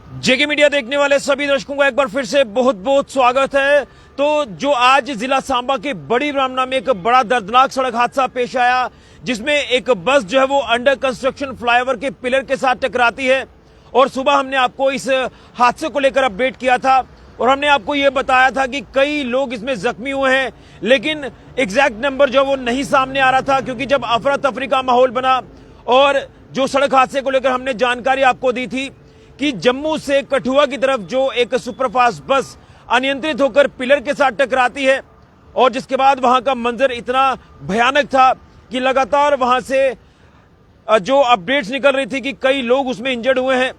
जेके media देखने वाले सभी दर्शकों का एक बार फिर से बहुत बहुत स्वागत है। तो जो आज जिला सांबा के बड़ी ब्राह्मणा में एक बड़ा दर्दनाक सड़क हादसा पेश आया, जिसमें एक बस जो है वो अंडर कंस्ट्रक्शन फ्लाईओवर के पिलर के साथ टकराती है। और सुबह हमने आपको इस हादसे को लेकर अपडेट किया था और हमने आपको ये बताया था कि कई लोग इसमें जख्मी हुए हैं, लेकिन एग्जैक्ट नंबर जो वो नहीं सामने आ रहा था, क्योंकि जब अफरा तफरी का माहौल बना और जो सड़क हादसे को लेकर हमने जानकारी आपको दी थी कि जम्मू से कठुआ की तरफ जो एक सुपरफास्ट बस अनियंत्रित होकर पिलर के साथ टकराती है, और जिसके बाद वहां का मंजर इतना भयानक था कि लगातार वहां से जो अपडेट्स निकल रही थी कि कई लोग उसमें इंजर्ड हुए हैं।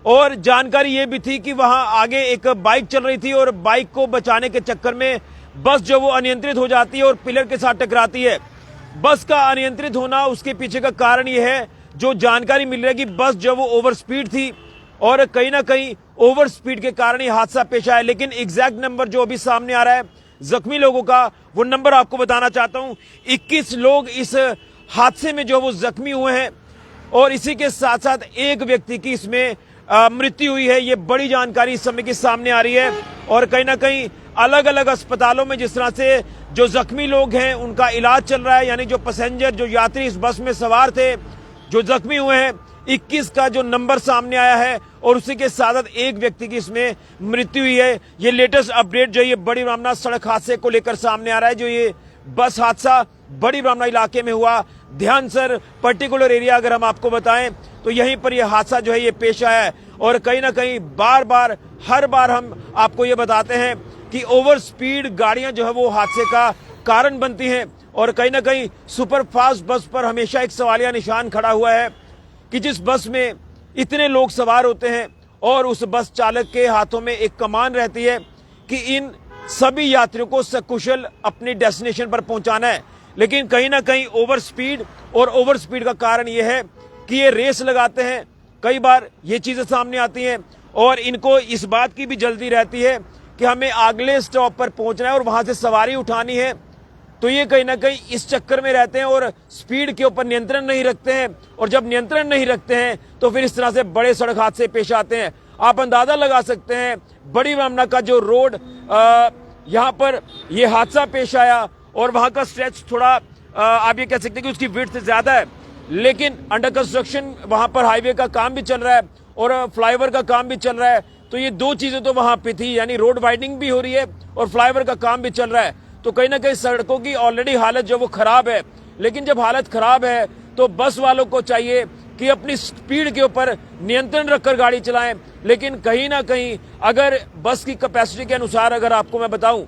और जानकारी ये भी थी कि वहां आगे एक बाइक चल रही थी और बाइक को बचाने के चक्कर में बस जो वो अनियंत्रित हो जाती है और पिलर के साथ टकराती है। बस का अनियंत्रित होना, उसके पीछे का कारण ये है, जो जानकारी मिल रही है कि बस जो वो ओवर स्पीड थी और कहीं ना कहीं ओवर स्पीड के कारण ये हादसा पेश आया। लेकिन एग्जैक्ट नंबर जो अभी सामने आ रहा है जख्मी लोगों का, वो नंबर आपको बताना चाहता हूं। 21 लोग इस हादसे में जो वो जख्मी हुए हैं और इसी के साथ साथ एक व्यक्ति की इसमें मृत्यु हुई है। ये बड़ी जानकारी इस समय की सामने आ रही है। और कहीं ना कहीं अलग अलग अस्पतालों में जिस तरह से जो जख्मी लोग हैं उनका इलाज चल रहा है, यानी जो पैसेंजर, जो यात्री इस बस में सवार थे जो जख्मी हुए हैं, 21 का जो नंबर सामने आया है और उसी के साथ एक व्यक्ति की इसमें मृत्यु हुई है। ये लेटेस्ट अपडेट जो ये बड़ी ब्राह्मणा सड़क हादसे को लेकर सामने आ रहा है। जो ये बस हादसा बड़ी ब्राह्मणा इलाके में हुआ, ध्यान सर पर्टिकुलर एरिया अगर हम आपको बताएं तो यहीं पर यह हादसा जो है ये पेश आया है। और कहीं ना कहीं बार बार हर बार हम आपको ये बताते हैं कि ओवर स्पीड गाड़ियां जो है वो हादसे का कारण बनती हैं। और कहीं ना कहीं सुपर फास्ट बस पर हमेशा एक सवालिया निशान खड़ा हुआ है कि जिस बस में इतने लोग सवार होते हैं और उस बस चालक के हाथों में एक कमान रहती है कि इन सभी यात्रियों को सकुशल अपनी डेस्टिनेशन पर पहुंचाना है। लेकिन कहीं ना कहीं ओवर स्पीड का कारण यह है कि ये रेस लगाते हैं। कई बार ये चीजें सामने आती हैं और इनको इस बात की भी जल्दी रहती है कि हमें अगले स्टॉप पर पहुंचना है और वहां से सवारी उठानी है। तो ये कहीं ना कहीं इस चक्कर में रहते हैं और स्पीड के ऊपर नियंत्रण नहीं रखते हैं। और जब नियंत्रण नहीं रखते हैं तो फिर इस तरह से बड़े सड़क हादसे पेश आते हैं। आप अंदाजा लगा सकते हैं बड़ी ब्राह्मणा का जो रोड यहाँ पर ये हादसा पेश आया और वहां का स्ट्रेच थोड़ा आप ये कह सकते हैं कि उसकी विड्थ ज्यादा है, लेकिन अंडर कंस्ट्रक्शन वहां पर हाईवे का काम भी चल रहा है और फ्लाईओवर का काम भी चल रहा है। तो ये दो चीजें तो वहां पे थी, यानी रोड वाइडनिंग भी हो रही है और फ्लाईओवर का काम भी चल रहा है। तो कहीं ना कहीं सड़कों की ऑलरेडी हालत जो वो खराब है। लेकिन जब हालत खराब है तो बस वालों को चाहिए कि अपनी स्पीड के ऊपर नियंत्रण रखकर गाड़ी चलाएं। लेकिन कहीं ना कहीं अगर बस की कैपेसिटी के अनुसार अगर आपको मैं बताऊं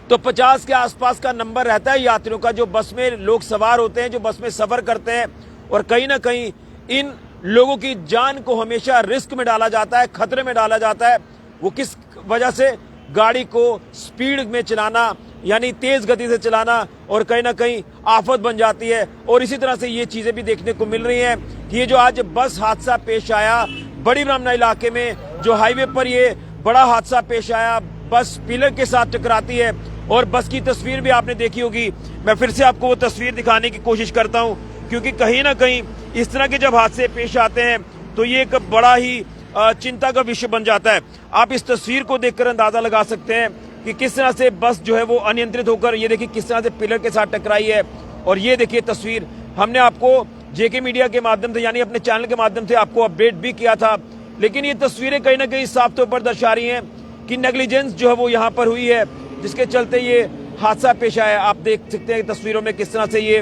तो 50 के आसपास का नंबर रहता है यात्रियों का, जो बस में लोग सवार होते हैं, जो बस में सफर करते हैं। और कहीं ना कहीं इन लोगों की जान को हमेशा रिस्क में डाला जाता है, खतरे में डाला जाता है। वो किस वजह से? गाड़ी को स्पीड में चलाना, यानी तेज गति से चलाना, और कहीं ना कहीं आफत बन जाती है। और इसी तरह से ये चीजें भी देखने को मिल रही हैं कि ये जो आज बस हादसा पेश आया बड़ी ब्राह्मणा इलाके में, जो हाईवे पर ये बड़ा हादसा पेश आया, बस पिलर के साथ टकराती है। और बस की तस्वीर भी आपने देखी होगी। मैं फिर से आपको वो तस्वीर दिखाने की कोशिश करता हूं, क्योंकि कहीं ना कहीं इस तरह के जब हादसे पेश आते हैं तो ये एक बड़ा ही चिंता का विषय बन जाता है। आप इस तस्वीर को देखकर अंदाजा लगा सकते हैं कि किस तरह से बस जो है वो अनियंत्रित होकर, ये देखिए किस तरह से पिलर के साथ टकराई है। और ये देखिए तस्वीर हमने आपको जेके मीडिया के माध्यम से, यानी अपने चैनल के माध्यम से आपको अपडेट भी किया था। लेकिन ये तस्वीरें कहीं ना कहीं साफ तौर पर दर्शा रही हैं कि नेग्लिजेंस जो है वो यहाँ पर हुई है, जिसके चलते ये हादसा पेश आया। आप देख सकते हैं तस्वीरों में किस तरह से ये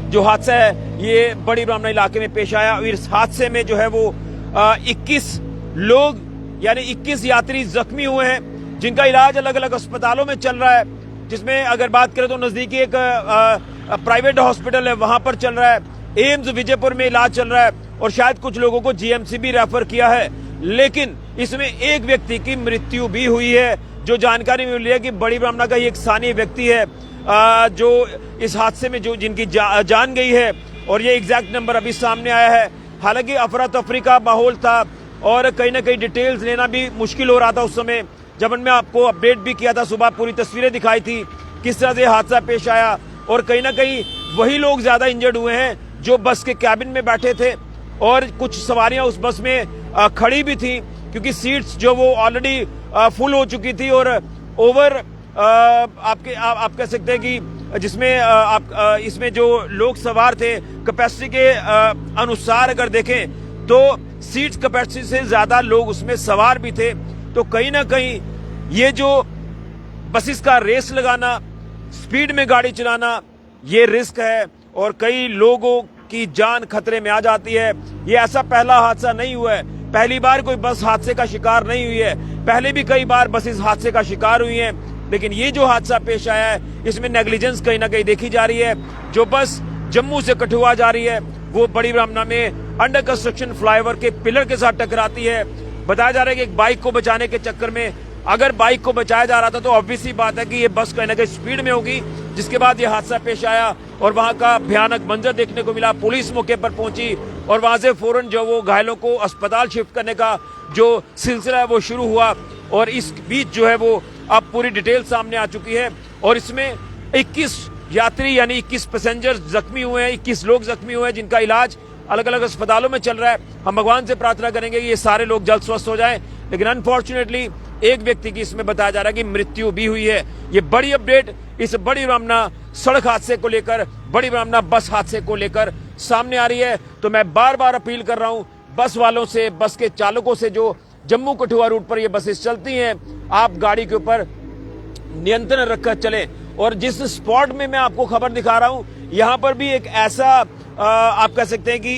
जो हादसा है ये बड़ी ब्राह्मणा इलाके में पेश आया। और इस हादसे में जो है वो 21 लोग, यानी 21 यात्री जख्मी हुए हैं, जिनका इलाज अलग अलग अस्पतालों में चल रहा है। जिसमें अगर बात करें तो नजदीकी एक प्राइवेट हॉस्पिटल है, वहां पर चल रहा है। एम्स विजयपुर में इलाज चल रहा है और शायद कुछ लोगों को जीएमसी भी रेफर किया है। लेकिन इसमें एक व्यक्ति की मृत्यु भी हुई है। जो जानकारी मिल रही है कि बड़ी ब्राह्मणा का ये एक स्थानीय व्यक्ति है जो इस हादसे में जिनकी जान गई है। और ये एग्जैक्ट नंबर अभी सामने आया है। हालांकि अफरा तफरी का माहौल था और कहीं ना कहीं डिटेल्स लेना भी मुश्किल हो रहा था उस समय, जब मैं आपको अपडेट भी किया था, सुबह पूरी तस्वीरें दिखाई थी किस तरह से हादसा पेश आया। और कहीं ना कहीं वही लोग ज्यादा इंजर्ड हुए हैं जो बस के कैबिन में बैठे थे और कुछ सवारियां उस बस में खड़ी भी थी, क्योंकि सीट्स जो वो ऑलरेडी फुल हो चुकी थी और ओवर आप कह सकते हैं कि जिसमें इसमें जो लोग सवार थे कैपेसिटी के अनुसार अगर देखें तो सीट्स कैपेसिटी से ज्यादा लोग उसमें सवार भी थे। तो कहीं ना कहीं ये जो बसेस का रेस लगाना, स्पीड में गाड़ी चलाना, ये रिस्क है और कई लोगों की जान खतरे में आ जाती है। ये ऐसा पहला हादसा नहीं हुआ है, पहली बार कोई बस हादसे का शिकार नहीं हुई है, पहले भी कई बार बसेस हादसे का शिकार हुई हैं, लेकिन ये जो हादसा पेश आया है इसमें नेग्लिजेंस कहीं ना कहीं देखी जा रही है। जो बस जम्मू से कठुआ जा रही है वो बड़ी ब्राह्मणा में अंडर कंस्ट्रक्शन फ्लाईओवर के पिलर के साथ टकराती है। बताया जा रहा है कि एक बाइक को बचाने के चक्कर में अगर बाइक को बचाया जा रहा था तो ऑब्वियसली बात है कि ये बस कहीं ना कहीं स्पीड में होगी, जिसके बाद ये हादसा पेश आया और वहां का भयानक मंजर देखने को मिला। पुलिस मौके पर पहुंची और वहां से फौरन जो वो घायलों को अस्पताल शिफ्ट करने का जो सिलसिला है वो शुरू हुआ और इस बीच जो है वो अब पूरी डिटेल सामने आ चुकी है और इसमें 21 यात्री यानी 21 पैसेंजर जख्मी हुए हैं, 21 लोग जख्मी हुए हैं जिनका इलाज अलग अलग अस्पतालों में चल रहा है। हम भगवान से प्रार्थना करेंगे कि ये सारे लोग जल्द स्वस्थ हो जाएं, लेकिन अनफॉर्चुनेटली एक व्यक्ति की इसमें बताया जा रहा है कि मृत्यु भी हुई है। ये बड़ी अपडेट इस बड़ी ब्राह्मणा सड़क हादसे को लेकर, बड़ी ब्राह्मणा बस हादसे को लेकर सामने आ रही है। तो मैं बार बार अपील कर रहा हूं बस वालों से, बस के चालकों से, जो जम्मू कठुआ रूट पर ये बसेस चलती हैं, आप गाड़ी के ऊपर नियंत्रण रखकर चलें। और जिस स्पॉट में मैं आपको खबर दिखा रहा हूं यहां पर भी एक ऐसा आप कह सकते हैं कि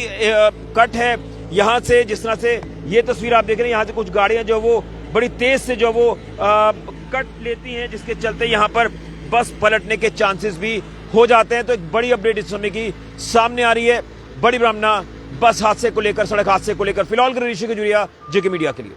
कट है यहां से, जिस तरह से ये तस्वीर आप देख रहे हैं, यहां से कुछ गाड़ियां जो वो बड़ी तेज से जो वो कट लेती हैं, जिसके चलते यहां पर बस पलटने के चांसेस भी हो जाते हैं। तो एक बड़ी अपडेट इस समय की सामने आ रही है बड़ी ब्राह्मणा बस हादसे को लेकर, सड़क हादसे को लेकर। फिलहाल ऋषि खजुरिया, जेके मीडिया के लिए।